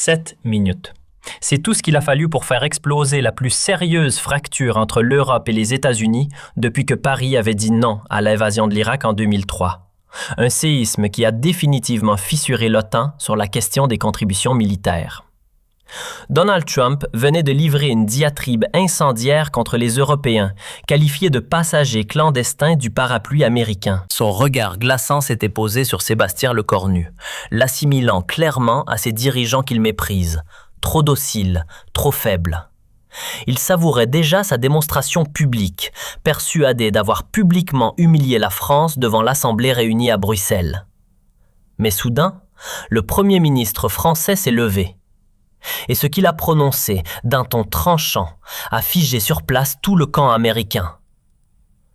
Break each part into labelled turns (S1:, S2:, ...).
S1: 7 minutes. C'est tout ce qu'il a fallu pour faire exploser la plus sérieuse fracture entre l'Europe et les États-Unis depuis que Paris avait dit non à l'invasion de l'Irak en 2003. Un séisme qui a définitivement fissuré l'OTAN sur la question des contributions militaires. Donald Trump venait de livrer une diatribe incendiaire contre les Européens, qualifiés de passagers clandestins du parapluie américain. Son regard glaçant s'était posé sur Sébastien Lecornu, l'assimilant clairement à ses dirigeants qu'il méprise. Trop docile, trop faible. Il savourait déjà sa démonstration publique, persuadé d'avoir publiquement humilié la France devant l'Assemblée réunie à Bruxelles. Mais soudain, le Premier ministre français s'est levé. Et ce qu'il a prononcé, d'un ton tranchant, a figé sur place tout le camp américain.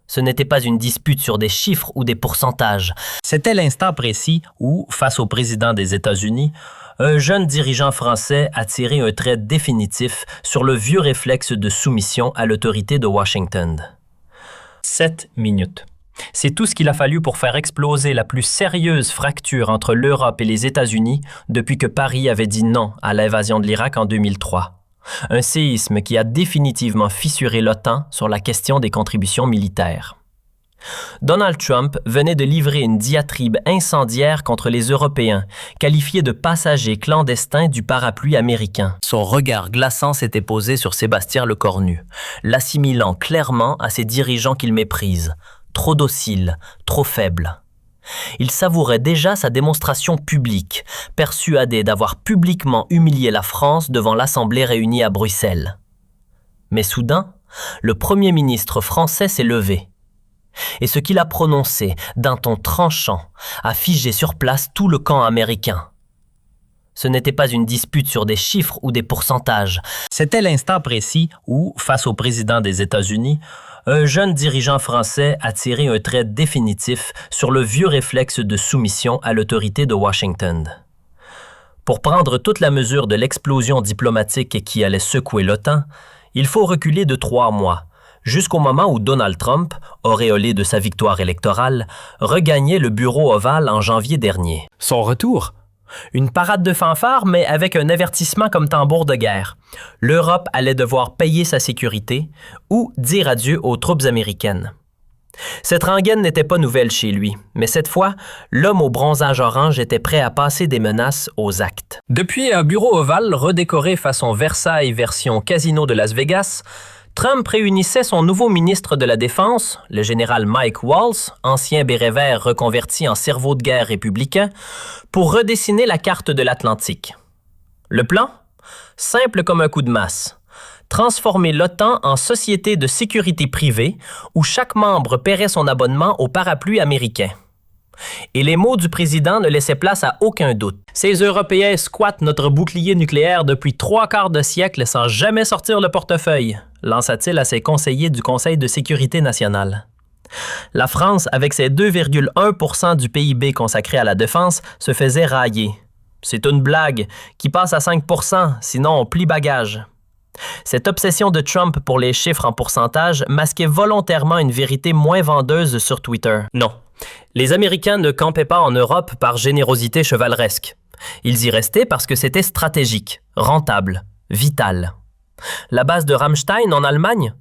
S1: Ce n'était pas une dispute sur des chiffres ou des pourcentages. C'était l'instant précis où, face au président des États-Unis, un jeune dirigeant français a tiré un trait définitif sur le vieux réflexe de soumission à l'autorité de Washington. 7 minutes. C'est tout ce qu'il a fallu pour faire exploser la plus sérieuse fracture entre l'Europe et les États-Unis depuis que Paris avait dit non à l'invasion de l'Irak en 2003. Un séisme qui a définitivement fissuré l'OTAN sur la question des contributions militaires. Donald Trump venait de livrer une diatribe incendiaire contre les Européens, qualifiés de passagers clandestins du parapluie américain. Son regard glaçant s'était posé sur Sébastien Lecornu, l'assimilant clairement à ses dirigeants qu'il méprise. Trop docile, trop faible. Il savourait déjà sa démonstration publique, persuadé d'avoir publiquement humilié la France devant l'Assemblée réunie à Bruxelles. Mais soudain, le Premier ministre français s'est levé. Et ce qu'il a prononcé, d'un ton tranchant, a figé sur place tout le camp américain. Ce n'était pas une dispute sur des chiffres ou des pourcentages. C'était l'instant précis où, face au président des États-Unis, un jeune dirigeant français a tiré un trait définitif sur le vieux réflexe de soumission à l'autorité de Washington. Pour prendre toute la mesure de l'explosion diplomatique qui allait secouer l'OTAN, il faut reculer de 3 mois, jusqu'au moment où Donald Trump, auréolé de sa victoire électorale, regagnait le bureau ovale en janvier dernier. Son retour? Une parade de fanfare, mais avec un avertissement comme tambour de guerre. L'Europe allait devoir payer sa sécurité ou dire adieu aux troupes américaines. Cette rengaine n'était pas nouvelle chez lui, mais cette fois, l'homme au bronzage orange était prêt à passer des menaces aux actes. Depuis un bureau ovale redécoré façon Versailles version Casino de Las Vegas, Trump réunissait son nouveau ministre de la Défense, le général Mike Waltz, ancien béret vert reconverti en cerveau de guerre républicain, pour redessiner la carte de l'Atlantique. Le plan? Simple comme un coup de masse. Transformer l'OTAN en société de sécurité privée où chaque membre paierait son abonnement au parapluie américain. Et les mots du président ne laissaient place à aucun doute. Ces Européens squattent notre bouclier nucléaire depuis 3/4 de siècle sans jamais sortir le portefeuille, lança-t-il à ses conseillers du Conseil de sécurité nationale. La France, avec ses 2,1% du PIB consacré à la défense, se faisait railler. C'est une blague qui passe à 5%, sinon on plie bagage. Cette obsession de Trump pour les chiffres en pourcentage masquait volontairement une vérité moins vendeuse sur Twitter. Non. Les Américains ne campaient pas en Europe par générosité chevaleresque. Ils y restaient parce que c'était stratégique, rentable, vital. La base de Ramstein en Allemagne?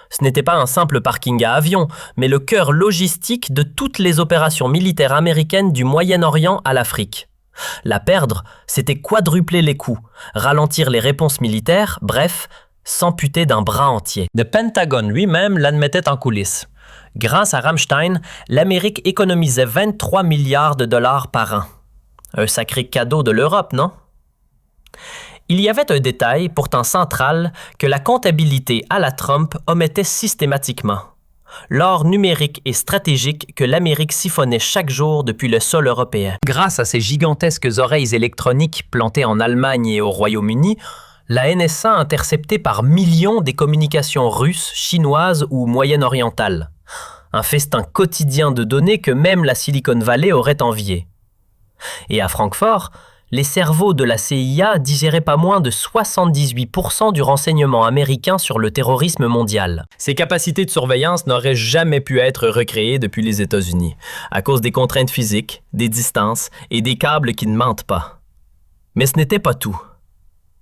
S1: Ce n'était pas un simple parking à avions, mais le cœur logistique de toutes les opérations militaires américaines du Moyen-Orient à l'Afrique. La perdre, c'était quadrupler les coûts, ralentir les réponses militaires, bref, s'amputer d'un bras entier. Le Pentagone lui-même l'admettait en coulisses. Grâce à Ramstein, l'Amérique économisait 23 milliards de dollars par an. Un sacré cadeau de l'Europe, non? Il y avait un détail, pourtant central, que la comptabilité à la Trump omettait systématiquement. L'or numérique et stratégique que l'Amérique siphonnait chaque jour depuis le sol européen. Grâce à ces gigantesques oreilles électroniques plantées en Allemagne et au Royaume-Uni, la NSA interceptait par millions des communications russes, chinoises ou moyen-orientales. Un festin quotidien de données que même la Silicon Valley aurait envié. Et à Francfort, les cerveaux de la CIA digéraient pas moins de 78% du renseignement américain sur le terrorisme mondial. Ces capacités de surveillance n'auraient jamais pu être recréées depuis les États-Unis, à cause des contraintes physiques, des distances et des câbles qui ne mentent pas. Mais ce n'était pas tout.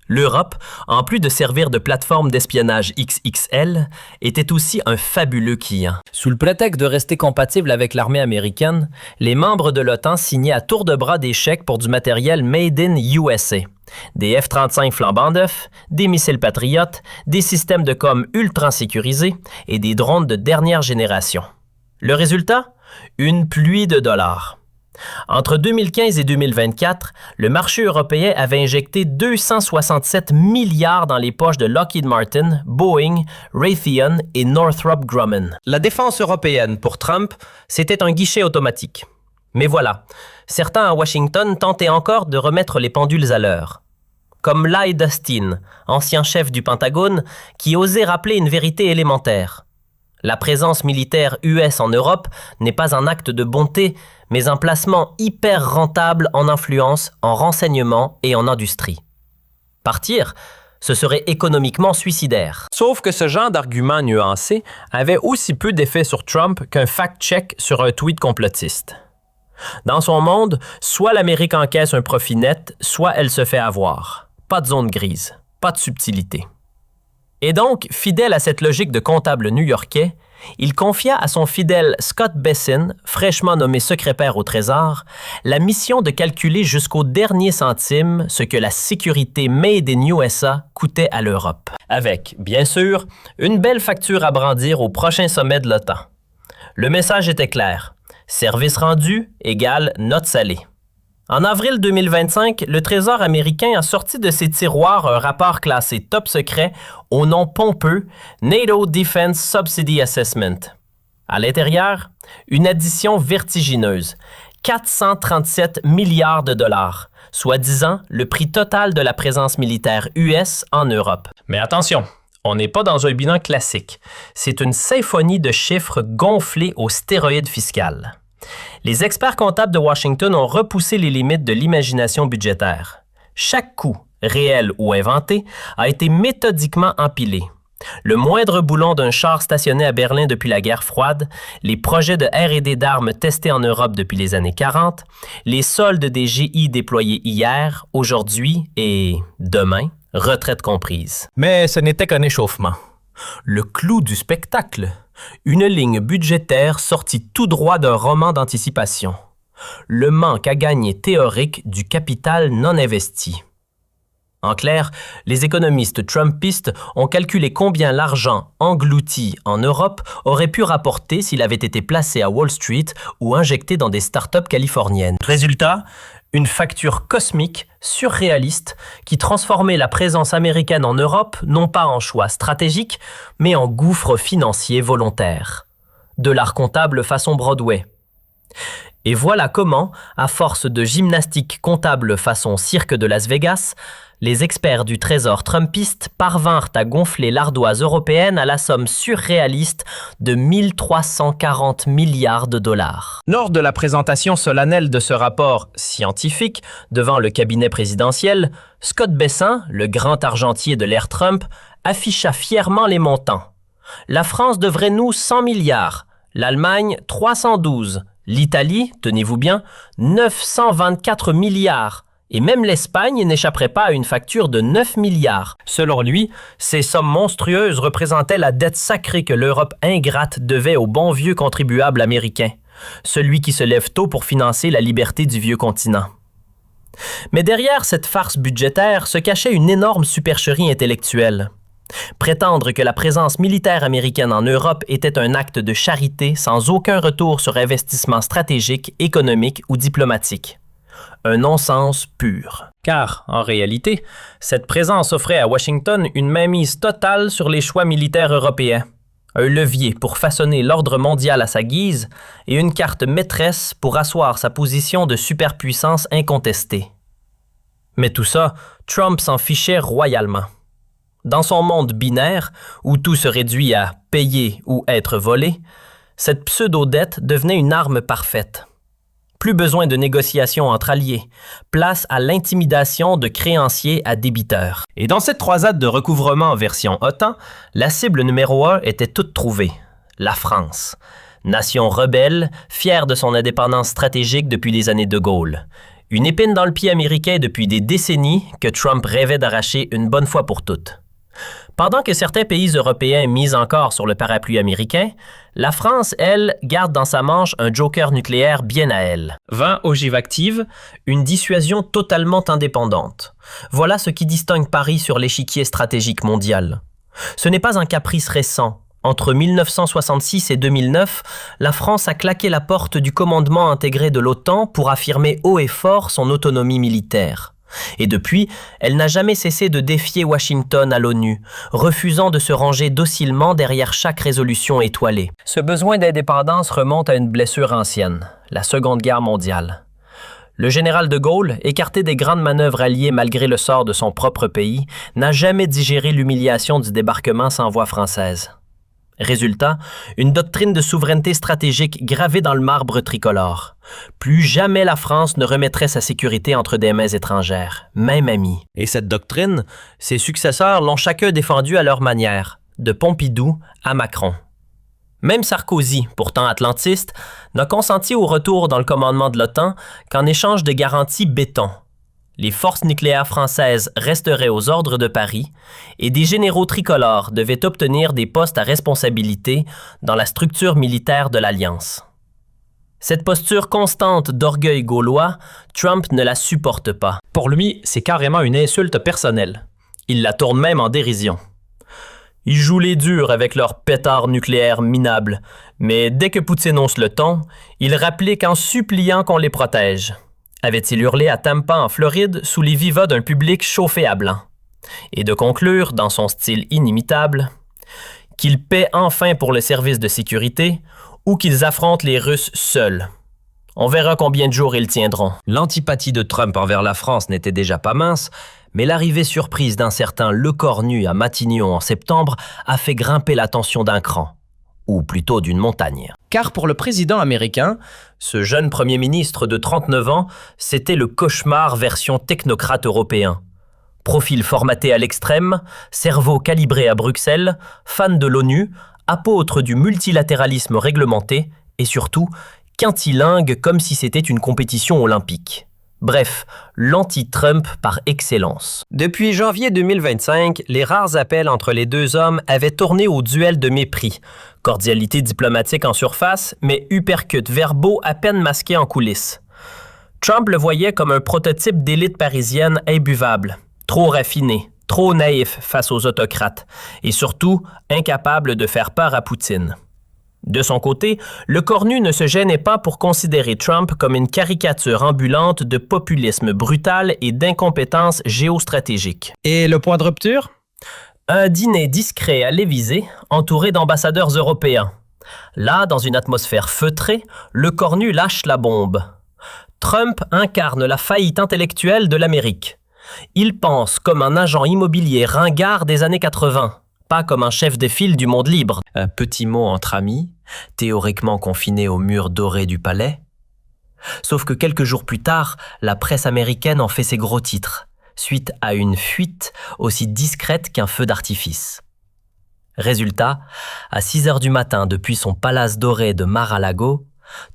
S1: L'Europe, en plus de servir de plateforme d'espionnage XXL, était aussi un fabuleux client. Sous le prétexte de rester compatible avec l'armée américaine, les membres de l'OTAN signaient à tour de bras des chèques pour du matériel Made in USA. Des F-35 flambant neufs, des missiles patriotes, des systèmes de com ultra sécurisés et des drones de dernière génération. Le résultat? Une pluie de dollars. Entre 2015 et 2024, le marché européen avait injecté 267 milliards dans les poches de Lockheed Martin, Boeing, Raytheon et Northrop Grumman. La défense européenne, pour Trump, c'était un guichet automatique. Mais voilà, certains à Washington tentaient encore de remettre les pendules à l'heure. Comme Lloyd Austin, ancien chef du Pentagone, qui osait rappeler une vérité élémentaire. La présence militaire US en Europe n'est pas un acte de bonté, mais un placement hyper rentable en influence, en renseignement et en industrie. Partir, ce serait économiquement suicidaire. Sauf que ce genre d'argument nuancé avait aussi peu d'effet sur Trump qu'un fact-check sur un tweet complotiste. Dans son monde, soit l'Amérique encaisse un profit net, soit elle se fait avoir. Pas de zone grise, pas de subtilité. Et donc, fidèle à cette logique de comptable new-yorkais, il confia à son fidèle Scott Bessent, fraîchement nommé secrétaire au Trésor, la mission de calculer jusqu'au dernier centime ce que la sécurité Made in USA coûtait à l'Europe. Avec, bien sûr, une belle facture à brandir au prochain sommet de l'OTAN. Le message était clair. Service rendu égale note salée. En avril 2025, le Trésor américain a sorti de ses tiroirs un rapport classé top secret au nom pompeux NATO Defense Subsidy Assessment. À l'intérieur, une addition vertigineuse, 437 milliards de dollars, soit disant le prix total de la présence militaire US en Europe. Mais attention, on n'est pas dans un bilan classique. C'est une symphonie de chiffres gonflés aux stéroïdes fiscales. Les experts comptables de Washington ont repoussé les limites de l'imagination budgétaire. Chaque coût, réel ou inventé, a été méthodiquement empilé. Le moindre boulon d'un char stationné à Berlin depuis la guerre froide, les projets de R&D d'armes testés en Europe depuis les années 40, les soldes des GI déployés hier, aujourd'hui et demain, retraite comprise. Mais ce n'était qu'un échauffement. Le clou du spectacle, une ligne budgétaire sortie tout droit d'un roman d'anticipation. Le manque à gagner théorique du capital non investi. En clair, les économistes trumpistes ont calculé combien l'argent englouti en Europe aurait pu rapporter s'il avait été placé à Wall Street ou injecté dans des startups californiennes. Résultat, une facture cosmique, surréaliste, qui transformait la présence américaine en Europe non pas en choix stratégique, mais en gouffre financier volontaire. De l'art comptable façon Broadway. Et voilà comment, à force de gymnastique comptable façon cirque de Las Vegas, les experts du Trésor trumpiste parvinrent à gonfler l'ardoise européenne à la somme surréaliste de 1340 milliards de dollars. Lors de la présentation solennelle de ce rapport scientifique devant le cabinet présidentiel, Scott Bessent, le grand argentier de l'ère Trump, afficha fièrement les montants. La France devrait nous 100 milliards, l'Allemagne 312, l'Italie, tenez-vous bien, 924 milliards. Et même l'Espagne n'échapperait pas à une facture de 9 milliards. Selon lui, ces sommes monstrueuses représentaient la dette sacrée que l'Europe ingrate devait au bon vieux contribuable américain, celui qui se lève tôt pour financer la liberté du vieux continent. Mais derrière cette farce budgétaire se cachait une énorme supercherie intellectuelle. Prétendre que la présence militaire américaine en Europe était un acte de charité sans aucun retour sur investissement stratégique, économique ou diplomatique. Un non-sens pur. Car, en réalité, cette présence offrait à Washington une mainmise totale sur les choix militaires européens, un levier pour façonner l'ordre mondial à sa guise et une carte maîtresse pour asseoir sa position de superpuissance incontestée. Mais tout ça, Trump s'en fichait royalement. Dans son monde binaire, où tout se réduit à payer ou être volé, cette pseudo-dette devenait une arme parfaite. Plus besoin de négociations entre alliés, place à l'intimidation de créanciers à débiteurs. Et dans cette croisade de recouvrement version OTAN, la cible numéro 1 était toute trouvée, la France. Nation rebelle, fière de son indépendance stratégique depuis les années de Gaulle. Une épine dans le pied américain depuis des décennies que Trump rêvait d'arracher une bonne fois pour toutes. Pendant que certains pays européens misent encore sur le parapluie américain, la France, elle, garde dans sa manche un joker nucléaire bien à elle. 20 ogives actives, une dissuasion totalement indépendante. Voilà ce qui distingue Paris sur l'échiquier stratégique mondial. Ce n'est pas un caprice récent. Entre 1966 et 2009, la France a claqué la porte du commandement intégré de l'OTAN pour affirmer haut et fort son autonomie militaire. Et depuis, elle n'a jamais cessé de défier Washington à l'ONU, refusant de se ranger docilement derrière chaque résolution étoilée. Ce besoin d'indépendance remonte à une blessure ancienne, la Seconde Guerre mondiale. Le général de Gaulle, écarté des grandes manœuvres alliées malgré le sort de son propre pays, n'a jamais digéré l'humiliation du débarquement sans voix française. Résultat, une doctrine de souveraineté stratégique gravée dans le marbre tricolore. Plus jamais la France ne remettrait sa sécurité entre des mains étrangères, même amies. Et cette doctrine, ses successeurs l'ont chacun défendue à leur manière, de Pompidou à Macron. Même Sarkozy, pourtant atlantiste, n'a consenti au retour dans le commandement de l'OTAN qu'en échange de garanties béton. Les forces nucléaires françaises resteraient aux ordres de Paris et des généraux tricolores devaient obtenir des postes à responsabilité dans la structure militaire de l'Alliance. Cette posture constante d'orgueil gaulois, Trump ne la supporte pas. Pour lui, c'est carrément une insulte personnelle. Il la tourne même en dérision. Ils jouent les durs avec leurs pétards nucléaires minables, mais dès que Poutine hausse le ton, il rapplique en suppliant qu'on les protège. Avait-il hurlé à Tampa en Floride sous les vivas d'un public chauffé à blanc. Et de conclure, dans son style inimitable, qu'ils paient enfin pour le service de sécurité ou qu'ils affrontent les Russes seuls. On verra combien de jours ils tiendront. L'antipathie de Trump envers la France n'était déjà pas mince, mais l'arrivée surprise d'un certain Lecornu à Matignon en septembre a fait grimper la tension d'un cran. Ou plutôt d'une montagne. Car pour le président américain, ce jeune premier ministre de 39 ans, c'était le cauchemar version technocrate européen. Profil formaté à l'extrême, cerveau calibré à Bruxelles, fan de l'ONU, apôtre du multilatéralisme réglementé et surtout, quintilingue comme si c'était une compétition olympique. Bref, l'anti-Trump par excellence. Depuis janvier 2025, les rares appels entre les deux hommes avaient tourné au duel de mépris. Cordialité diplomatique en surface, mais uppercuts verbaux à peine masqués en coulisses. Trump le voyait comme un prototype d'élite parisienne imbuvable, trop raffiné, trop naïf face aux autocrates, et surtout incapable de faire peur à Poutine. De son côté, Lecornu ne se gênait pas pour considérer Trump comme une caricature ambulante de populisme brutal et d'incompétence géostratégique. Et le point de rupture? Un dîner discret à l'Élysée, entouré d'ambassadeurs européens. Là, dans une atmosphère feutrée, Lecornu lâche la bombe. Trump incarne la faillite intellectuelle de l'Amérique. Il pense comme un agent immobilier ringard des années 80. Pas comme un chef de file du monde libre. Un petit mot entre amis, théoriquement confiné au mur doré du palais. Sauf que quelques jours plus tard, la presse américaine en fait ses gros titres, suite à une fuite aussi discrète qu'un feu d'artifice. Résultat, à 6 heures du matin depuis son palace doré de Mar-a-Lago,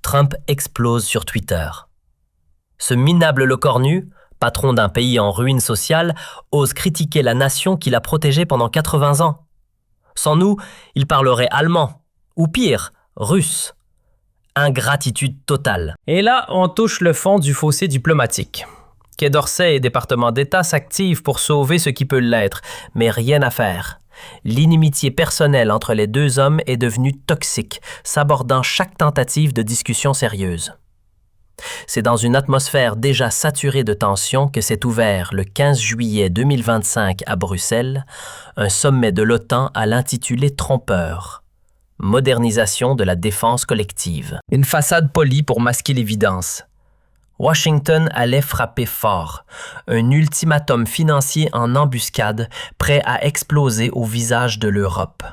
S1: Trump explose sur Twitter. Ce minable Lecornu, patron d'un pays en ruine sociale, ose critiquer la nation qu'il a protégée pendant 80 ans. Sans nous, il parlerait allemand, ou pire, russe. Ingratitude totale. Et là, on touche le fond du fossé diplomatique. Quai d'Orsay et département d'État s'activent pour sauver ce qui peut l'être, mais rien à faire. L'inimitié personnelle entre les deux hommes est devenue toxique, sabordant chaque tentative de discussion sérieuse. C'est dans une atmosphère déjà saturée de tensions que s'est ouvert le 15 juillet 2025 à Bruxelles un sommet de l'OTAN à l'intitulé trompeur. Modernisation de la défense collective. Une façade polie pour masquer l'évidence. Washington allait frapper fort. Un ultimatum financier en embuscade, prêt à exploser au visage de l'Europe.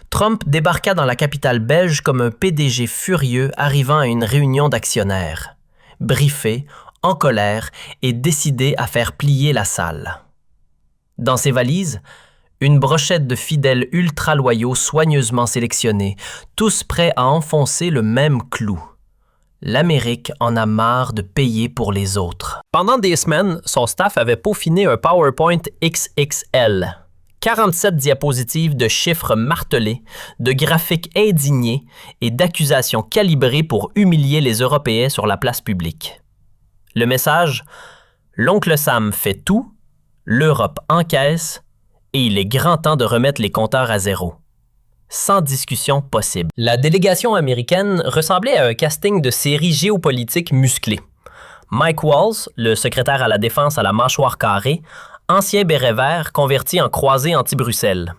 S1: Trump débarqua dans la capitale belge comme un PDG furieux arrivant à une réunion d'actionnaires. Briefé, en colère et décidé à faire plier la salle. Dans ses valises, une brochette de fidèles ultra-loyaux soigneusement sélectionnés, tous prêts à enfoncer le même clou. l'Amérique en a marre de payer pour les autres. Pendant des semaines, son staff avait peaufiné un PowerPoint XXL. 47 diapositives de chiffres martelés, de graphiques indignés et d'accusations calibrées pour humilier les Européens sur la place publique. Le message: l'oncle Sam fait tout, l'Europe encaisse et il est grand temps de remettre les compteurs à zéro. Sans discussion possible. La délégation américaine ressemblait à un casting de série géopolitique musclé. Mike Waltz, le secrétaire à la défense à la mâchoire carrée, ancien béret vert converti en croisé anti-Bruxelles.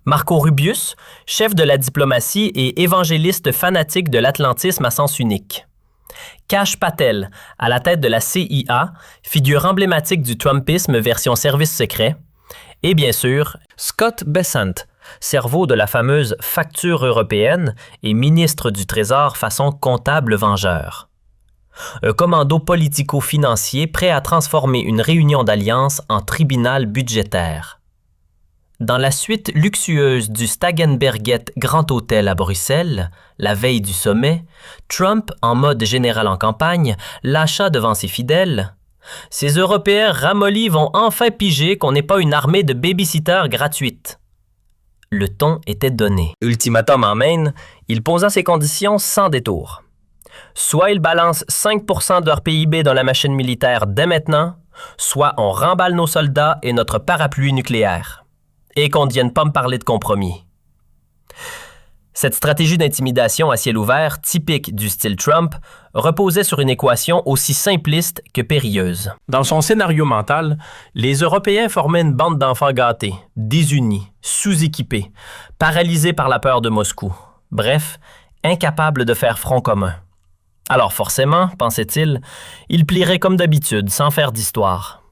S1: Marco Rubius, chef de la diplomatie et évangéliste fanatique de l'atlantisme à sens unique. Kash Patel, à la tête de la CIA, figure emblématique du Trumpisme version service secret. Et bien sûr, Scott Bessent, cerveau de la fameuse facture européenne et ministre du Trésor façon comptable vengeur. Un commando politico-financier prêt à transformer une réunion d'alliance en tribunal budgétaire. Dans la suite luxueuse du Stagenberget Grand Hôtel à Bruxelles, la veille du sommet, Trump, en mode général en campagne, lâcha devant ses fidèles: « Ces Européens ramollis vont enfin piger qu'on n'est pas une armée de babysitters gratuite. » Le ton était donné. Ultimatum en main, il posa ses conditions sans détour. Soit ils balancent 5% de leur PIB dans la machine militaire dès maintenant, soit on remballe nos soldats et notre parapluie nucléaire. Et qu'on ne vienne pas me parler de compromis. Cette stratégie d'intimidation à ciel ouvert, typique du style Trump, reposait sur une équation aussi simpliste que périlleuse. Dans son scénario mental, les Européens formaient une bande d'enfants gâtés, désunis, sous-équipés, paralysés par la peur de Moscou. Bref, incapables de faire front commun. Alors forcément, pensait-il, il plierait comme d'habitude, sans faire d'histoire.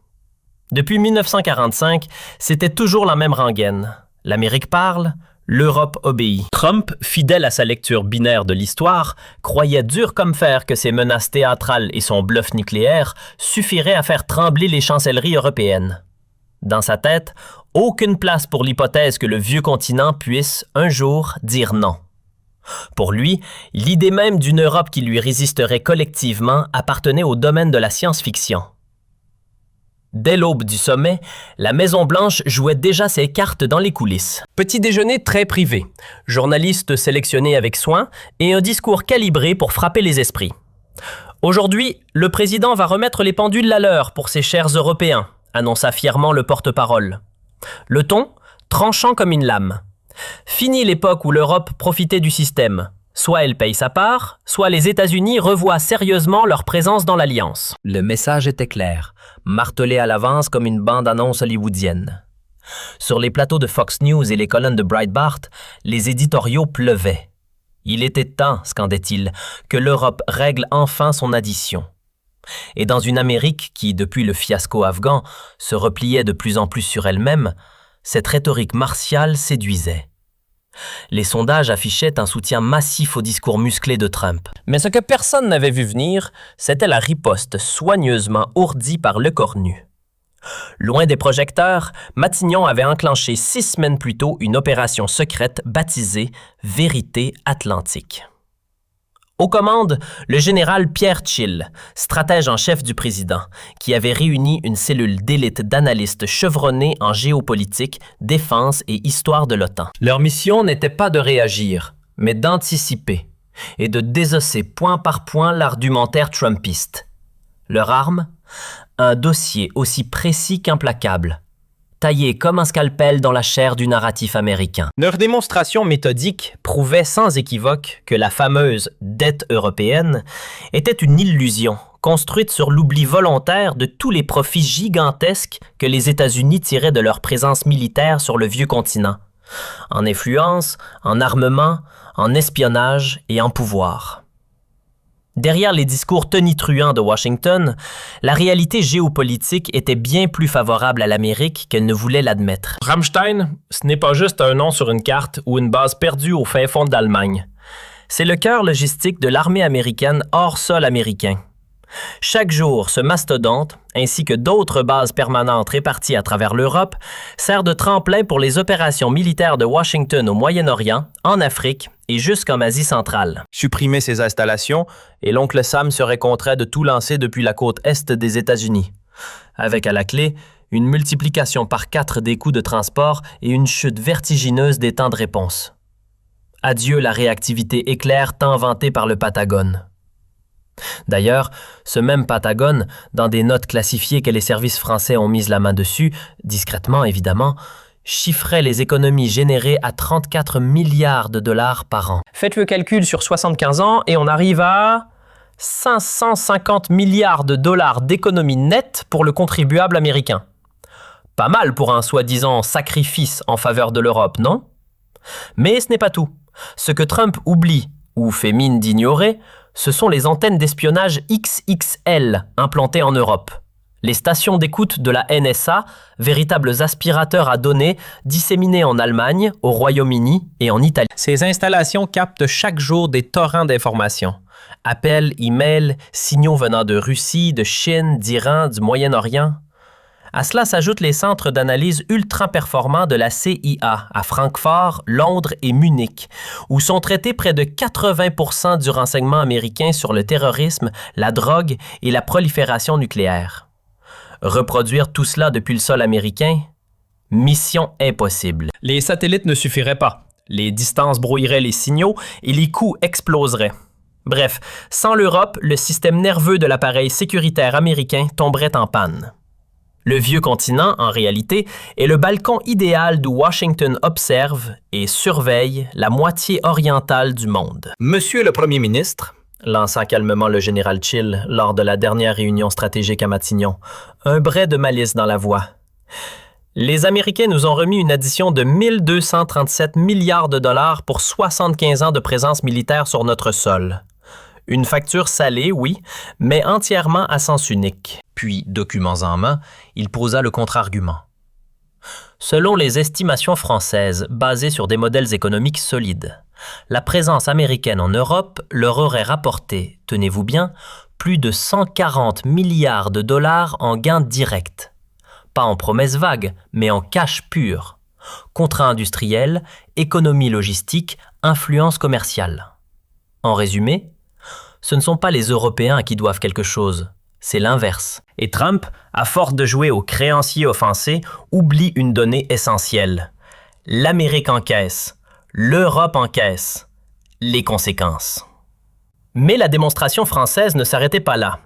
S1: Depuis 1945, c'était toujours la même rengaine. L'Amérique parle, l'Europe obéit. Trump, fidèle à sa lecture binaire de l'histoire, croyait dur comme fer que ses menaces théâtrales et son bluff nucléaire suffiraient à faire trembler les chancelleries européennes. Dans sa tête, aucune place pour l'hypothèse que le vieux continent puisse, un jour, dire non. Pour lui, l'idée même d'une Europe qui lui résisterait collectivement appartenait au domaine de la science-fiction. Dès l'aube du sommet, la Maison-Blanche jouait déjà ses cartes dans les coulisses. Petit déjeuner très privé, journalistes sélectionnés avec soin et un discours calibré pour frapper les esprits. Aujourd'hui, le président va remettre les pendules à l'heure pour ses chers Européens, annonça fièrement le porte-parole. Le ton, tranchant comme une lame. Fini l'époque où l'Europe profitait du système. Soit elle paye sa part, soit les États-Unis revoient sérieusement leur présence dans l'Alliance. Le message était clair, martelé à l'avance comme une bande-annonce hollywoodienne. Sur les plateaux de Fox News et les colonnes de Breitbart, les éditoriaux pleuvaient. Il était temps, scandait-il, que l'Europe règle enfin son addition. Et dans une Amérique qui, depuis le fiasco afghan, se repliait de plus en plus sur elle-même, cette rhétorique martiale séduisait. Les sondages affichaient un soutien massif au discours musclé de Trump. Mais ce que personne n'avait vu venir, c'était la riposte soigneusement ourdie par Lecornu. Loin des projecteurs, Matignon avait enclenché 6 semaines plus tôt une opération secrète baptisée « Vérité Atlantique ». Aux commandes, le général Pierre Chill, stratège en chef du président, qui avait réuni une cellule d'élite d'analystes chevronnés en géopolitique, défense et histoire de l'OTAN. Leur mission n'était pas de réagir, mais d'anticiper et de désosser point par point l'argumentaire trumpiste. Leur arme? Un dossier aussi précis qu'implacable, taillé comme un scalpel dans la chair du narratif américain. Leur démonstration méthodique prouvait sans équivoque que la fameuse dette européenne était une illusion construite sur l'oubli volontaire de tous les profits gigantesques que les États-Unis tiraient de leur présence militaire sur le vieux continent, en influence, en armement, en espionnage et en pouvoir. Derrière les discours tonitruants de Washington, la réalité géopolitique était bien plus favorable à l'Amérique qu'elle ne voulait l'admettre. Ramstein, ce n'est pas juste un nom sur une carte ou une base perdue au fin fond d'Allemagne. C'est le cœur logistique de l'armée américaine hors sol américain. Chaque jour, ce mastodonte, ainsi que d'autres bases permanentes réparties à travers l'Europe, sert de tremplin pour les opérations militaires de Washington au Moyen-Orient, en Afrique et jusqu'en Asie centrale. Supprimer ces installations, et l'oncle Sam serait contraint de tout lancer depuis la côte est des États-Unis, avec à la clé une multiplication par 4 des coûts de transport et une chute vertigineuse des temps de réponse. Adieu la réactivité éclair tant vantée par le Patagone. D'ailleurs, ce même Patagone, dans des notes classifiées que les services français ont mises la main dessus, discrètement évidemment, chiffrait les économies générées à 34 milliards de dollars par an. Faites le calcul sur 75 ans et on arrive à 550 milliards de dollars d'économies nettes pour le contribuable américain. Pas mal pour un soi-disant sacrifice en faveur de l'Europe, non? Mais ce n'est pas tout. Ce que Trump oublie, ou fait mine d'ignorer, ce sont les antennes d'espionnage XXL implantées en Europe. Les stations d'écoute de la NSA, véritables aspirateurs à données disséminés en Allemagne, au Royaume-Uni et en Italie. Ces installations captent chaque jour des torrents d'informations. Appels, emails, signaux venant de Russie, de Chine, d'Iran, du Moyen-Orient. À cela s'ajoutent les centres d'analyse ultra-performants de la CIA à Francfort, Londres et Munich, où sont traités près de 80% du renseignement américain sur le terrorisme, la drogue et la prolifération nucléaire. Reproduire tout cela depuis le sol américain? Mission impossible. Les satellites ne suffiraient pas. Les distances brouilleraient les signaux et les coûts exploseraient. Bref, sans l'Europe, le système nerveux de l'appareil sécuritaire américain tomberait en panne. Le vieux continent, en réalité, est le balcon idéal d'où Washington observe et surveille la moitié orientale du monde. Monsieur le Premier ministre, lança calmement le général Chill lors de la dernière réunion stratégique à Matignon, un brin de malice dans la voix. Les Américains nous ont remis une addition de 1237 milliards de dollars pour 75 ans de présence militaire sur notre sol. Une facture salée, oui, mais entièrement à sens unique. Puis, documents en main, il posa le contre-argument. Selon les estimations françaises, basées sur des modèles économiques solides, la présence américaine en Europe leur aurait rapporté, tenez-vous bien, plus de 140 milliards de dollars en gains directs. Pas en promesses vagues, mais en cash pur. Contrats industriels, économie logistique, influence commerciale. En résumé, ce ne sont pas les Européens qui doivent quelque chose, c'est l'inverse. Et Trump, à force de jouer aux créanciers offensés, oublie une donnée essentielle. L'Amérique encaisse, l'Europe encaisse, les conséquences. Mais la démonstration française ne s'arrêtait pas là.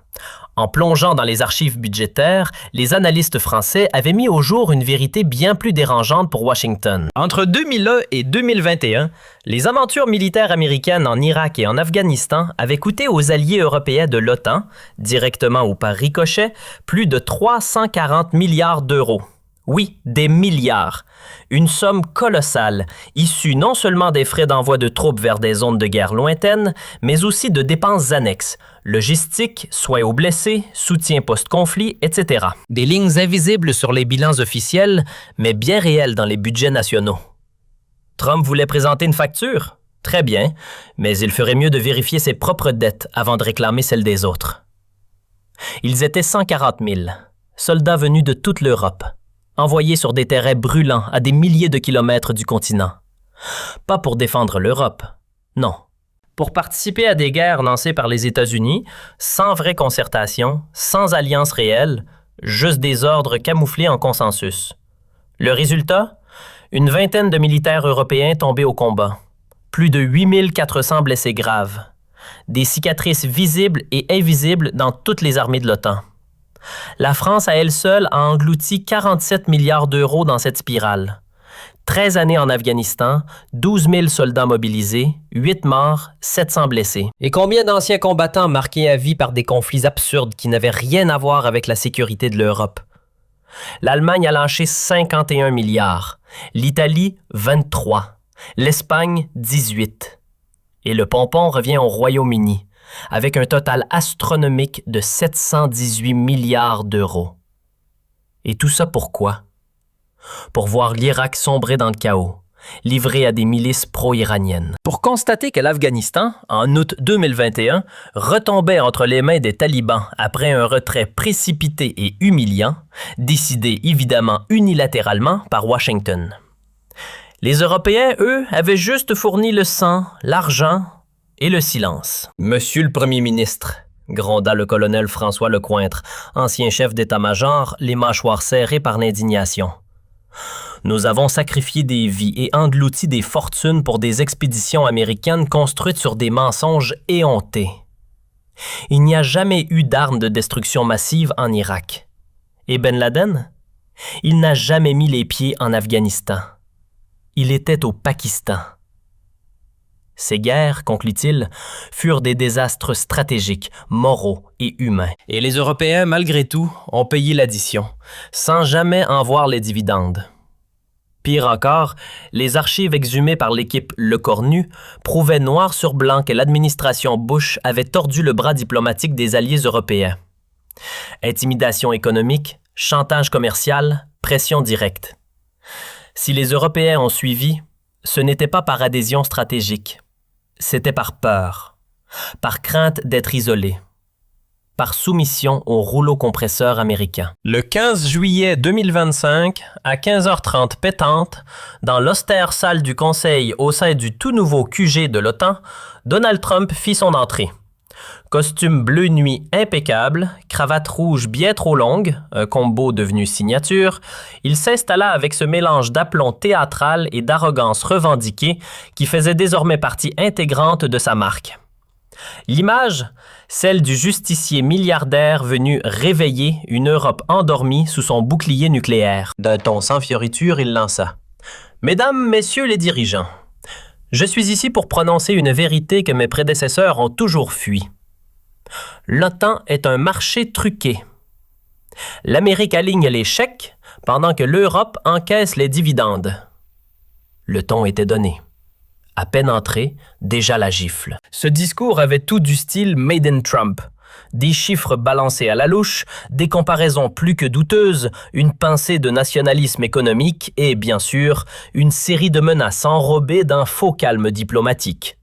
S1: En plongeant dans les archives budgétaires, les analystes français avaient mis au jour une vérité bien plus dérangeante pour Washington. Entre 2001 et 2021, les aventures militaires américaines en Irak et en Afghanistan avaient coûté aux alliés européens de l'OTAN, directement ou par ricochet, plus de 340 milliards d'euros. Oui, des milliards. Une somme colossale, issue non seulement des frais d'envoi de troupes vers des zones de guerre lointaines, mais aussi de dépenses annexes, logistique, soins aux blessés, soutien post-conflit, etc. Des lignes invisibles sur les bilans officiels, mais bien réelles dans les budgets nationaux. Trump voulait présenter une facture? Très bien, mais il ferait mieux de vérifier ses propres dettes avant de réclamer celles des autres. Ils étaient 140 000, soldats venus de toute l'Europe, envoyés sur des terrains brûlants à des milliers de kilomètres du continent. Pas pour défendre l'Europe, non. Pour participer à des guerres lancées par les États-Unis, sans vraie concertation, sans alliance réelle, juste des ordres camouflés en consensus. Le résultat? Une vingtaine de militaires européens tombés au combat. Plus de 8400 blessés graves. Des cicatrices visibles et invisibles dans toutes les armées de l'OTAN. La France à elle seule a englouti 47 milliards d'euros dans cette spirale. 13 années en Afghanistan, 12 000 soldats mobilisés, 8 morts, 700 blessés. Et combien d'anciens combattants marqués à vie par des conflits absurdes qui n'avaient rien à voir avec la sécurité de l'Europe? L'Allemagne a lâché 51 milliards, l'Italie 23, l'Espagne 18. Et le pompon revient au Royaume-Uni, avec un total astronomique de 718 milliards d'euros. Et tout ça pourquoi? Pour voir l'Irak sombrer dans le chaos, livrés à des milices pro-iraniennes. Pour constater que l'Afghanistan, en août 2021, retombait entre les mains des talibans après un retrait précipité et humiliant, décidé évidemment unilatéralement par Washington. Les Européens, eux, avaient juste fourni le sang, l'argent et le silence. « Monsieur le Premier ministre », gronda le colonel François Lecointre, ancien chef d'état-major, les mâchoires serrées par l'indignation. « Nous avons sacrifié des vies et englouti des fortunes pour des expéditions américaines construites sur des mensonges éhontés. Il n'y a jamais eu d'armes de destruction massive en Irak. Et Ben Laden? Il n'a jamais mis les pieds en Afghanistan. Il était au Pakistan. Ces guerres, conclut-il, furent des désastres stratégiques, moraux et humains. Et les Européens, malgré tout, ont payé l'addition, sans jamais en voir les dividendes. Pire encore, les archives exhumées par l'équipe Le Cornu prouvaient noir sur blanc que l'administration Bush avait tordu le bras diplomatique des alliés européens. Intimidation économique, chantage commercial, pression directe. Si les Européens ont suivi, ce n'était pas par adhésion stratégique. C'était par peur, par crainte d'être isolé, par soumission au rouleau compresseur américain. Le 15 juillet 2025, à 15h30 pétante, dans l'austère salle du Conseil au sein du tout nouveau QG de l'OTAN, Donald Trump fit son entrée. Costume bleu nuit impeccable, cravate rouge bien trop longue, un combo devenu signature, il s'installa avec ce mélange d'aplomb théâtral et d'arrogance revendiquée qui faisait désormais partie intégrante de sa marque. L'image, celle du justicier milliardaire venu réveiller une Europe endormie sous son bouclier nucléaire. D'un ton sans fioriture, il lança « Mesdames, Messieurs les dirigeants, je suis ici pour prononcer une vérité que mes prédécesseurs ont toujours fui. L'OTAN est un marché truqué. L'Amérique aligne les chèques pendant que l'Europe encaisse les dividendes. » Le ton était donné. À peine entré, déjà la gifle. Ce discours avait tout du style Made in Trump. Des chiffres balancés à la louche, des comparaisons plus que douteuses, une pincée de nationalisme économique et, bien sûr, une série de menaces enrobées d'un faux calme diplomatique.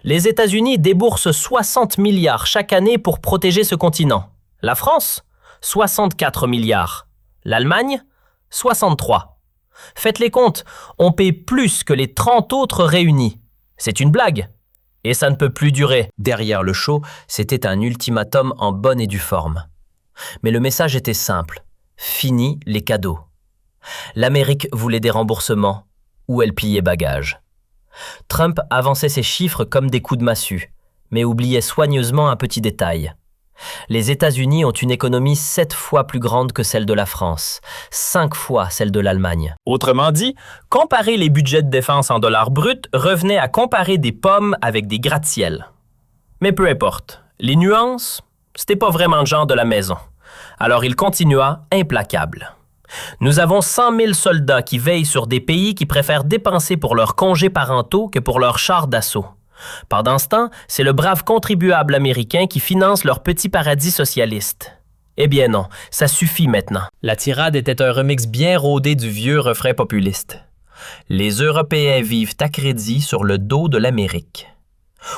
S1: Les États-Unis déboursent 60 milliards chaque année pour protéger ce continent. La France, 64 milliards. L'Allemagne, 63. Faites les comptes, on paie plus que les 30 autres réunis. C'est une blague. Et ça ne peut plus durer. Derrière le show, c'était un ultimatum en bonne et due forme. Mais le message était simple. Fini les cadeaux. L'Amérique voulait des remboursements, ou elle pliait bagage. Trump avançait ses chiffres comme des coups de massue, mais oubliait soigneusement un petit détail. Les États-Unis ont une économie 7 fois plus grande que celle de la France, 5 fois celle de l'Allemagne. Autrement dit, comparer les budgets de défense en dollars bruts revenait à comparer des pommes avec des gratte-ciel. Mais peu importe, les nuances, c'était pas vraiment le genre de la maison. Alors il continua, implacable. Nous avons 100 000 soldats qui veillent sur des pays qui préfèrent dépenser pour leurs congés parentaux que pour leurs chars d'assaut. Pendant ce temps, c'est le brave contribuable américain qui finance leur petit paradis socialiste. Eh bien non, ça suffit maintenant. La tirade était un remix bien rodé du vieux refrain populiste. Les Européens vivent à crédit sur le dos de l'Amérique.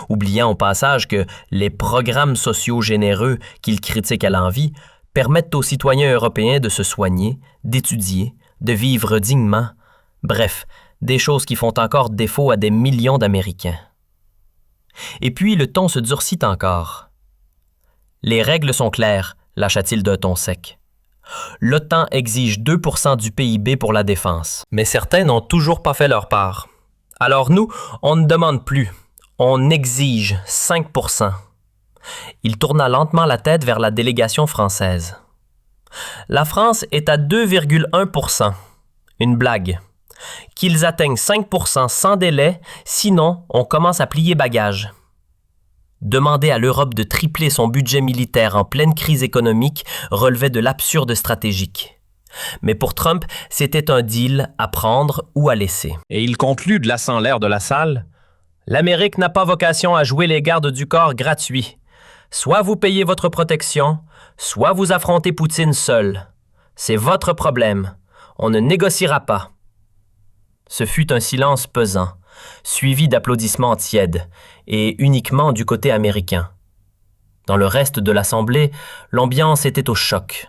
S1: Oubliant au passage que les programmes sociaux généreux qu'ils critiquent à l'envi permettent aux citoyens européens de se soigner, d'étudier, de vivre dignement, bref, des choses qui font encore défaut à des millions d'Américains. Et puis le ton se durcit encore. Les règles sont claires, lâcha-t-il d'un ton sec. L'OTAN exige 2% du PIB pour la défense, mais certains n'ont toujours pas fait leur part. Alors nous, on ne demande plus, on exige 5%. Il tourna lentement la tête vers la délégation française. La France est à 2,1%. Une blague. Qu'ils atteignent 5% sans délai, sinon on commence à plier bagage. Demander à l'Europe de tripler son budget militaire en pleine crise économique relevait de l'absurde stratégique. Mais pour Trump, c'était un deal à prendre ou à laisser. Et il conclut, glaçant l'air de la salle, « L'Amérique n'a pas vocation à jouer les gardes du corps gratuits. Soit vous payez votre protection, soit vous affrontez Poutine seul. C'est votre problème. On ne négociera pas. » Ce fut un silence pesant, suivi d'applaudissements tièdes, et uniquement du côté américain. Dans le reste de l'Assemblée, l'ambiance était au choc,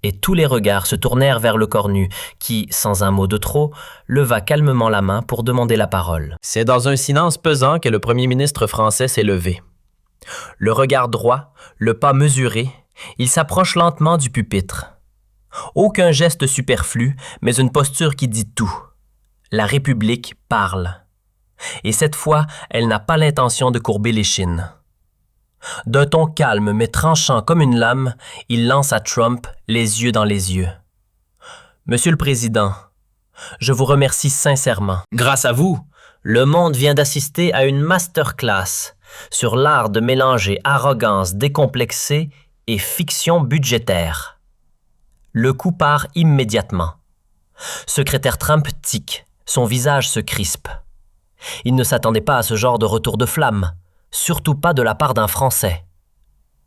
S1: et tous les regards se tournèrent vers le cornu, qui, sans un mot de trop, leva calmement la main pour demander la parole. C'est dans un silence pesant que le premier ministre français s'est levé. Le regard droit, le pas mesuré, il s'approche lentement du pupitre. Aucun geste superflu, mais une posture qui dit tout. La République parle. Et cette fois, elle n'a pas l'intention de courber l'échine. D'un ton calme mais tranchant comme une lame, il lance à Trump les yeux dans les yeux. « Monsieur le Président, je vous remercie sincèrement. Grâce à vous, le monde vient d'assister à une masterclass sur l'art de mélanger arrogance décomplexée et fiction budgétaire. » Le coup part immédiatement. Secrétaire Trump tique, son visage se crispe. Il ne s'attendait pas à ce genre de retour de flamme, surtout pas de la part d'un Français.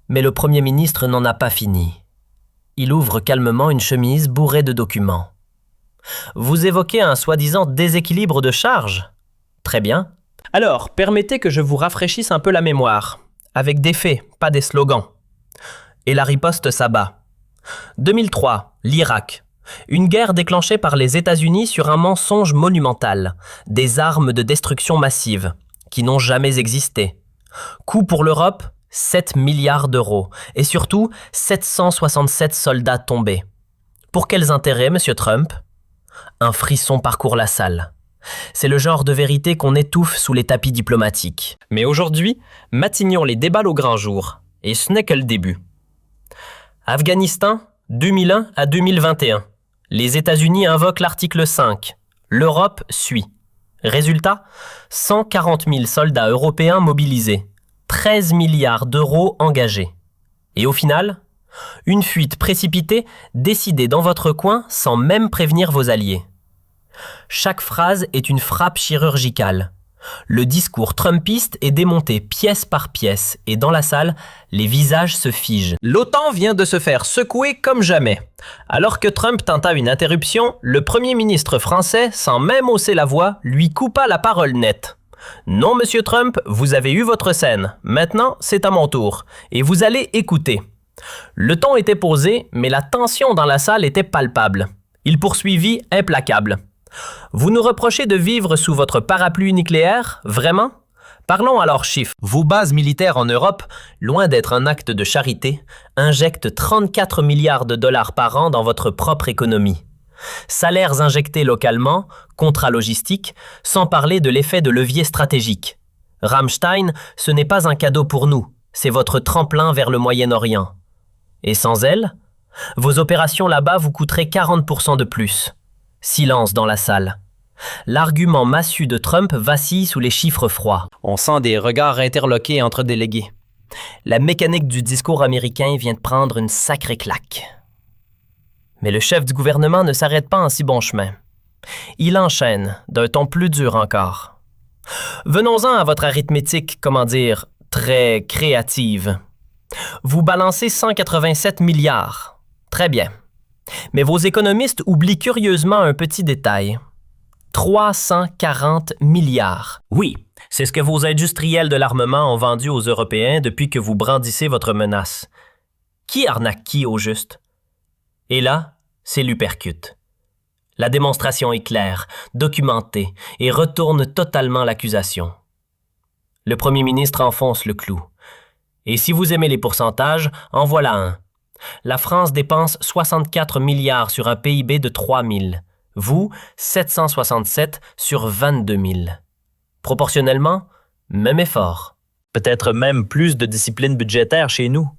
S1: Mais le Premier ministre n'en a pas fini. Il ouvre calmement une chemise bourrée de documents. « Vous évoquez un soi-disant déséquilibre de charge ? Très bien. Alors, permettez que je vous rafraîchisse un peu la mémoire, avec des faits, pas des slogans. » Et la riposte s'abat. 2003, l'Irak. Une guerre déclenchée par les États-Unis sur un mensonge monumental, des armes de destruction massive, qui n'ont jamais existé. Coût pour l'Europe, 7 milliards d'euros, et surtout 767 soldats tombés. Pour quels intérêts, M. Trump? Un frisson parcourt la salle. C'est le genre de vérité qu'on étouffe sous les tapis diplomatiques. Mais aujourd'hui, Matignon les déballe au grand jour, et ce n'est que le début. Afghanistan, 2001 à 2021. Les États-Unis invoquent l'article 5. L'Europe suit. Résultat, 140 000 soldats européens mobilisés, 13 milliards d'euros engagés. Et au final, une fuite précipitée décidée dans votre coin sans même prévenir vos alliés. Chaque phrase est une frappe chirurgicale. Le discours trumpiste est démonté pièce par pièce et dans la salle, les visages se figent. L'OTAN vient de se faire secouer comme jamais. Alors que Trump tenta une interruption, le premier ministre français, sans même hausser la voix, lui coupa la parole nette. « Non, monsieur Trump, vous avez eu votre scène. Maintenant, c'est à mon tour. Et vous allez écouter. » Le ton était posé, mais la tension dans la salle était palpable. Il poursuivit implacable. Vous nous reprochez de vivre sous votre parapluie nucléaire, vraiment? Parlons alors chiffres. Vos bases militaires en Europe, loin d'être un acte de charité, injectent 34 milliards de dollars par an dans votre propre économie. Salaires injectés localement, contrats logistiques, sans parler de l'effet de levier stratégique. Rammstein, ce n'est pas un cadeau pour nous, c'est votre tremplin vers le Moyen-Orient. Et sans elle, vos opérations là-bas vous coûteraient 40% de plus. Silence dans la salle. L'argument massu de Trump vacille sous les chiffres froids. On sent des regards interloqués entre délégués. La mécanique du discours américain vient de prendre une sacrée claque. Mais le chef du gouvernement ne s'arrête pas en si bon chemin. Il enchaîne, d'un ton plus dur encore. Venons-en à votre arithmétique, très créative. Vous balancez 187 milliards. Très bien. Mais vos économistes oublient curieusement un petit détail. 340 milliards. Oui, c'est ce que vos industriels de l'armement ont vendu aux Européens depuis que vous brandissez votre menace. Qui arnaque qui au juste? Et là, c'est l'uppercut. La démonstration est claire, documentée et retourne totalement l'accusation. Le premier ministre enfonce le clou. Et si vous aimez les pourcentages, en voilà un. La France dépense 64 milliards sur un PIB de 3 000. Vous, 767 sur 22 000. Proportionnellement, même effort. Peut-être même plus de discipline budgétaire chez nous.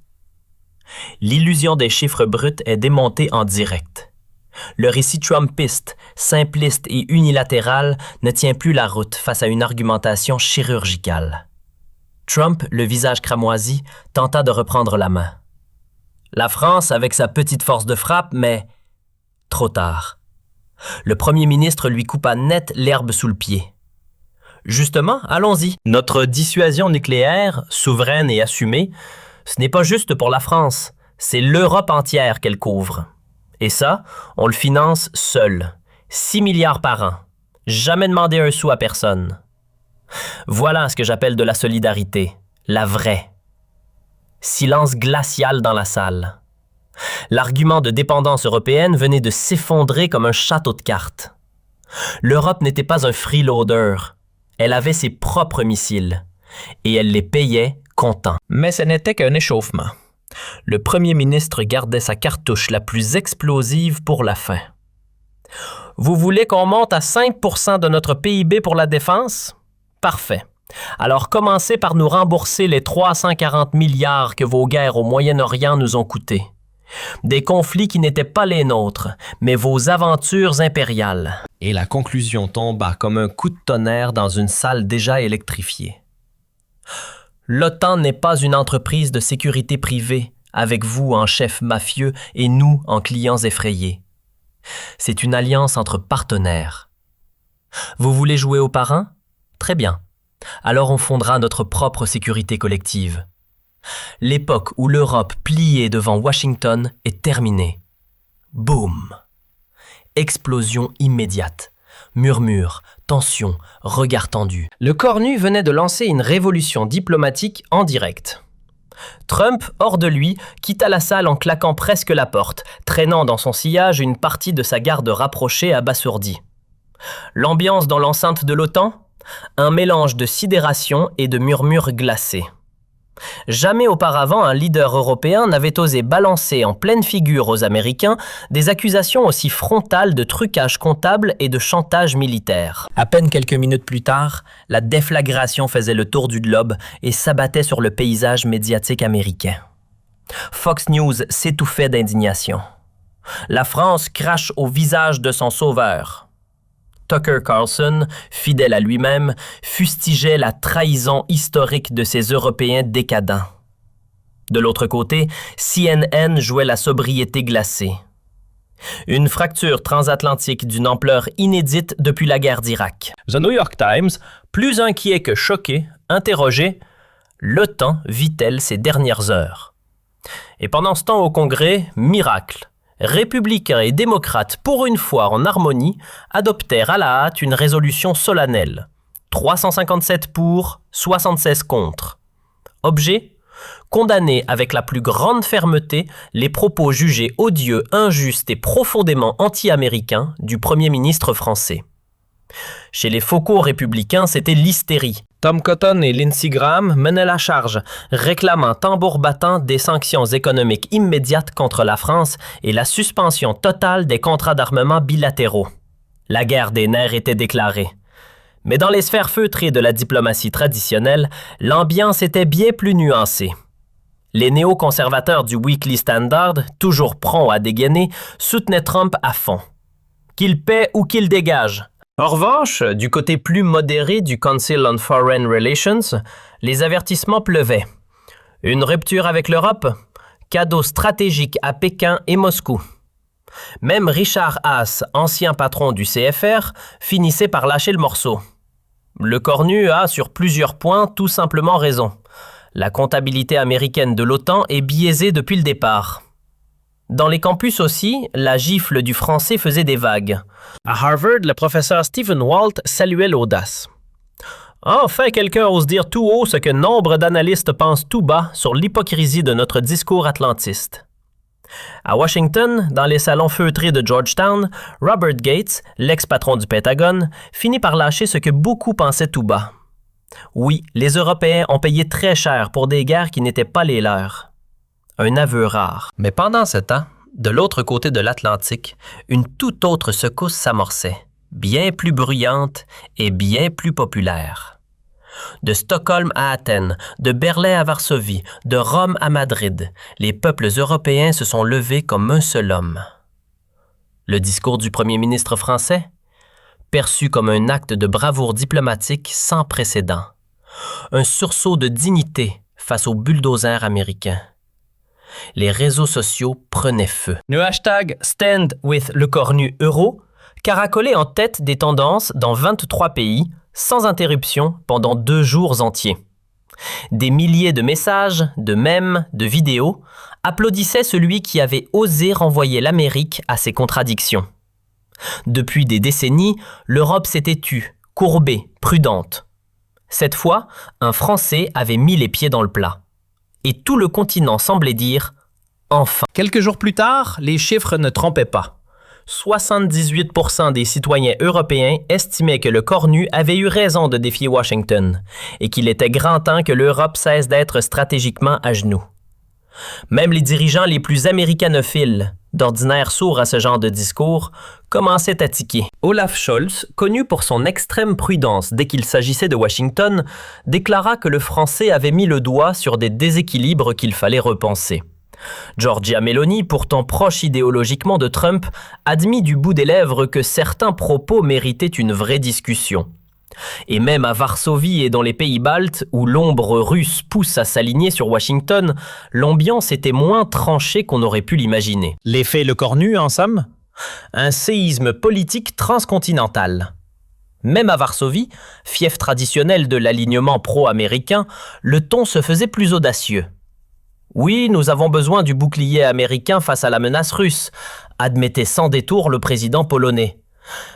S1: L'illusion des chiffres bruts est démontée en direct. Le récit trumpiste, simpliste et unilatéral ne tient plus la route face à une argumentation chirurgicale. Trump, le visage cramoisi, tenta de reprendre la main. La France avec sa petite force de frappe, mais trop tard. Le premier ministre lui coupa net l'herbe sous le pied. Justement, allons-y. Notre dissuasion nucléaire, souveraine et assumée, ce n'est pas juste pour la France, c'est l'Europe entière qu'elle couvre. Et ça, on le finance seul. 6 milliards par an. Jamais demander un sou à personne. Voilà ce que j'appelle de la solidarité, la vraie. Silence glacial dans la salle. L'argument de dépendance européenne venait de s'effondrer comme un château de cartes. L'Europe n'était pas un freeloader. Elle avait ses propres missiles. Et elle les payait comptant. Mais ce n'était qu'un échauffement. Le premier ministre gardait sa cartouche la plus explosive pour la fin. Vous voulez qu'on monte à 5% de notre PIB pour la défense? Parfait. Alors commencez par nous rembourser les 340 milliards que vos guerres au Moyen-Orient nous ont coûté. Des conflits qui n'étaient pas les nôtres, mais vos aventures impériales. Et la conclusion tomba comme un coup de tonnerre dans une salle déjà électrifiée. L'OTAN n'est pas une entreprise de sécurité privée, avec vous en chef mafieux et nous en clients effrayés. C'est une alliance entre partenaires. Vous voulez jouer aux parrains? Très bien. Alors on fondera notre propre sécurité collective. L'époque où l'Europe pliait devant Washington est terminée. Boum! Explosion immédiate. Murmures, tensions, regards tendus. Le Cornu venait de lancer une révolution diplomatique en direct. Trump, hors de lui, quitta la salle en claquant presque la porte, traînant dans son sillage une partie de sa garde rapprochée abasourdie. L'ambiance dans l'enceinte de l'OTAN? Un mélange de sidération et de murmures glacés. Jamais auparavant un leader européen n'avait osé balancer en pleine figure aux Américains des accusations aussi frontales de trucage comptable et de chantage militaire. À peine quelques minutes plus tard, la déflagration faisait le tour du globe et s'abattait sur le paysage médiatique américain. Fox News s'étouffait d'indignation. La France crache au visage de son sauveur. Tucker Carlson, fidèle à lui-même, fustigeait la trahison historique de ces Européens décadents. De l'autre côté, CNN jouait la sobriété glacée. Une fracture transatlantique d'une ampleur inédite depuis la guerre d'Irak. The New York Times, plus inquiet que choqué, interrogeait « L'OTAN vit-elle ses dernières heures ?» Et pendant ce temps au Congrès, miracle. Républicains et démocrates, pour une fois en harmonie, adoptèrent à la hâte une résolution solennelle. 357 pour, 76 contre. Objet? Condamner avec la plus grande fermeté les propos jugés odieux, injustes et profondément anti-américains du premier ministre français. Chez les faucons républicains, c'était l'hystérie. Tom Cotton et Lindsey Graham menaient la charge, réclamant tambour battant des sanctions économiques immédiates contre la France et la suspension totale des contrats d'armement bilatéraux. La guerre des nerfs était déclarée. Mais dans les sphères feutrées de la diplomatie traditionnelle, l'ambiance était bien plus nuancée. Les néoconservateurs du Weekly Standard, toujours prompts à dégainer, soutenaient Trump à fond. Qu'il paie ou qu'il dégage. En revanche, du côté plus modéré du Council on Foreign Relations, les avertissements pleuvaient. Une rupture avec l'Europe? Cadeau stratégique à Pékin et Moscou. Même Richard Haas, ancien patron du CFR, finissait par lâcher le morceau. Le Cornu a, sur plusieurs points, tout simplement raison. La comptabilité américaine de l'OTAN est biaisée depuis le départ. Dans les campus aussi, la gifle du français faisait des vagues. À Harvard, le professeur Stephen Walt saluait l'audace. Enfin, quelqu'un ose dire tout haut ce que nombre d'analystes pensent tout bas sur l'hypocrisie de notre discours atlantiste. À Washington, dans les salons feutrés de Georgetown, Robert Gates, l'ex-patron du Pentagone, finit par lâcher ce que beaucoup pensaient tout bas. Oui, les Européens ont payé très cher pour des guerres qui n'étaient pas les leurs. Un aveu rare. Mais pendant ce temps, de l'autre côté de l'Atlantique, une toute autre secousse s'amorçait, bien plus bruyante et bien plus populaire. De Stockholm à Athènes, de Berlin à Varsovie, de Rome à Madrid, les peuples européens se sont levés comme un seul homme. Le discours du premier ministre français? Perçu comme un acte de bravoure diplomatique sans précédent. Un sursaut de dignité face au bulldozer américain. Les réseaux sociaux prenaient feu. Le hashtag #StandWithLeCornuEuro caracolait en tête des tendances dans 23 pays, sans interruption, pendant 2 jours entiers. Des milliers de messages, de mèmes, de vidéos applaudissaient celui qui avait osé renvoyer l'Amérique à ses contradictions. Depuis des décennies, l'Europe s'était tue, courbée, prudente. Cette fois, un Français avait mis les pieds dans le plat. Et tout le continent semblait dire « enfin ». Quelques jours plus tard, les chiffres ne trompaient pas. 78% des citoyens européens estimaient que le cornu avait eu raison de défier Washington et qu'il était grand temps que l'Europe cesse d'être stratégiquement à genoux. Même les dirigeants les plus américanophiles, d'ordinaire sourds à ce genre de discours, commençaient à tiquer. Olaf Scholz, connu pour son extrême prudence dès qu'il s'agissait de Washington, déclara que le Français avait mis le doigt sur des déséquilibres qu'il fallait repenser. Giorgia Meloni, pourtant proche idéologiquement de Trump, admit du bout des lèvres que certains propos méritaient une vraie discussion. Et même à Varsovie et dans les pays baltes, où l'ombre russe pousse à s'aligner sur Washington, l'ambiance était moins tranchée qu'on aurait pu l'imaginer. L'effet Le Cornu, en somme? Un séisme politique transcontinental. Même à Varsovie, fief traditionnel de l'alignement pro-américain, le ton se faisait plus audacieux. Oui, nous avons besoin du bouclier américain face à la menace russe, admettait sans détour le président polonais.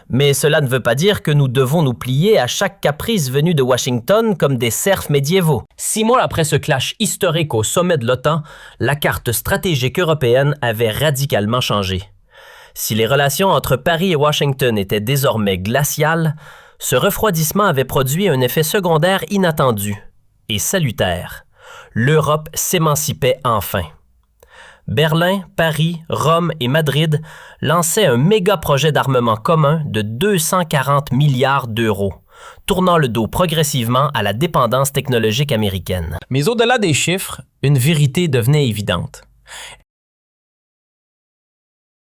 S1: Mais cela ne veut pas dire que nous devons nous plier à chaque caprice venu de Washington comme des serfs médiévaux. 6 mois après ce clash historique au sommet de l'OTAN, la carte stratégique européenne avait radicalement changé. Si les relations entre Paris et Washington étaient désormais glaciales, ce refroidissement avait produit un effet secondaire inattendu et salutaire. L'Europe s'émancipait enfin. Berlin, Paris, Rome et Madrid lançaient un méga-projet d'armement commun de 240 milliards d'euros, tournant le dos progressivement à la dépendance technologique américaine. Mais au-delà des chiffres, une vérité devenait évidente.